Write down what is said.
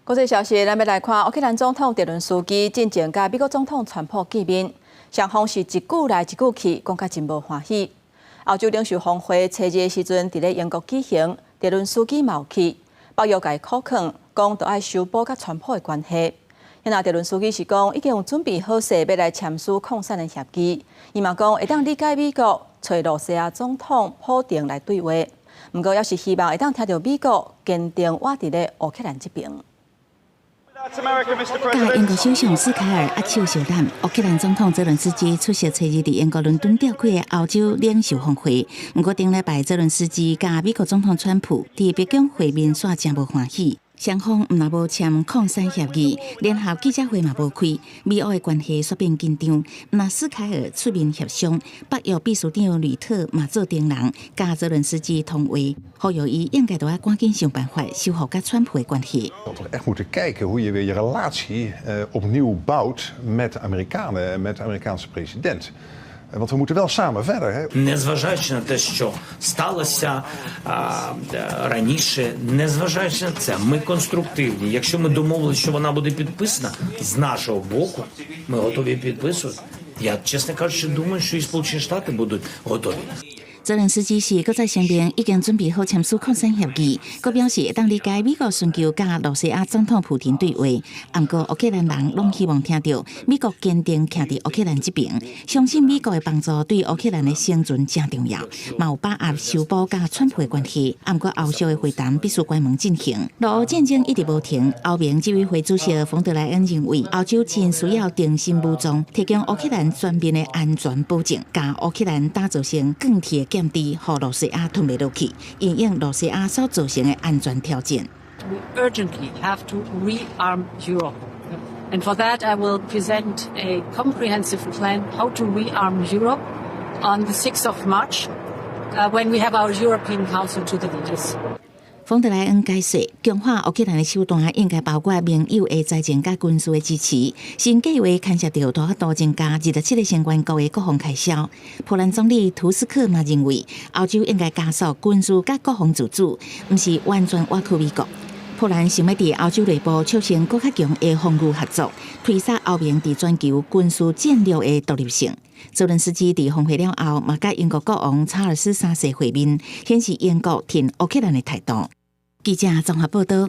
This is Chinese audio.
国际消息，咱要来看乌克兰总统泽伦斯基进前甲美国总统川普见面，双方是一句来一句去，讲甲真无欢喜。欧洲领袖峰会初日时阵伫咧英国举行，泽伦斯基冒去，北约甲伊口劝，讲着爱修补甲川普的关系。那泽伦斯基是讲已经有准备好势要来签署扩散的协议，伊嘛讲会当理解美国找罗西亚总统普丁来对话，不过也是希望会当听到美国坚定活伫咧乌克兰这边。 甲英国首相斯凯尔握手相谈，乌克兰总统泽伦斯基出席初日伫英国伦敦召开的欧洲领袖峰会。不过顶礼拜泽伦斯基甲美国总统川普伫北京会面煞真无欢喜。 双方毋但无签扩散协议，联合记者会嘛无开，美俄的关系煞变紧张。那斯凯尔出面协商，北约秘书长吕特嘛做顶人，甲泽伦斯基通话，呼吁伊应该都要赶紧想办法修复甲川普的关系。We zullen echt moeten kijken hoe je weer je relatie opnieuw bouwt met de Amerikanen en met de Amerikaanse president. Want we moeten wel samen verder. Незважаючи на те, що сталося раніше, незважаючи на це, ми конструктивні. Якщо ми домовилися, що вона буде підписана з нашого боку, ми готові підписувати. Я, чесно кажучи, думаю, що і Сполучені Штати будуть готові. 泽连斯基是搁在声明已经准备好签署扩散协议，佮表示会当理解美国寻求甲罗西亚总统普丁对话。不过乌克兰人拢希望听到美国坚定徛伫乌克兰这边，相信美国的帮助对乌克兰的生存真重要，嘛有把握修补甲川普的关系。不过后续的会谈必须关门进行。俄乌战争一直无停，欧盟执委会主席冯德莱恩认为，欧洲真需要定心武装，提供乌克兰全面的安全保证，甲乌克兰打造成更铁。 减低和罗西亚吞袂落去，因应罗西亚所造成的安全挑战。We urgently have to rearm Europe, and for that I will present a comprehensive plan how to rearm Europe on the 6th of March, when we have our European Council to the leaders. 冯德莱恩解释，强化乌克兰的手段应该包括盟友的财政甲军事的支持。新计划牵涉到大幅度增加27个成员国的国防开销。波兰总理图斯克嘛认为，欧洲应该加速军事甲国防自主，不是完全倚靠美国。波兰想要伫欧洲内部促成更较强的防御合作，推杀欧盟伫全球军事战略的独立性。 泽伦斯基伫峰会了后，嘛甲英国国王查尔斯3世会面，显示英国挺乌克兰的态度。记者综合报道。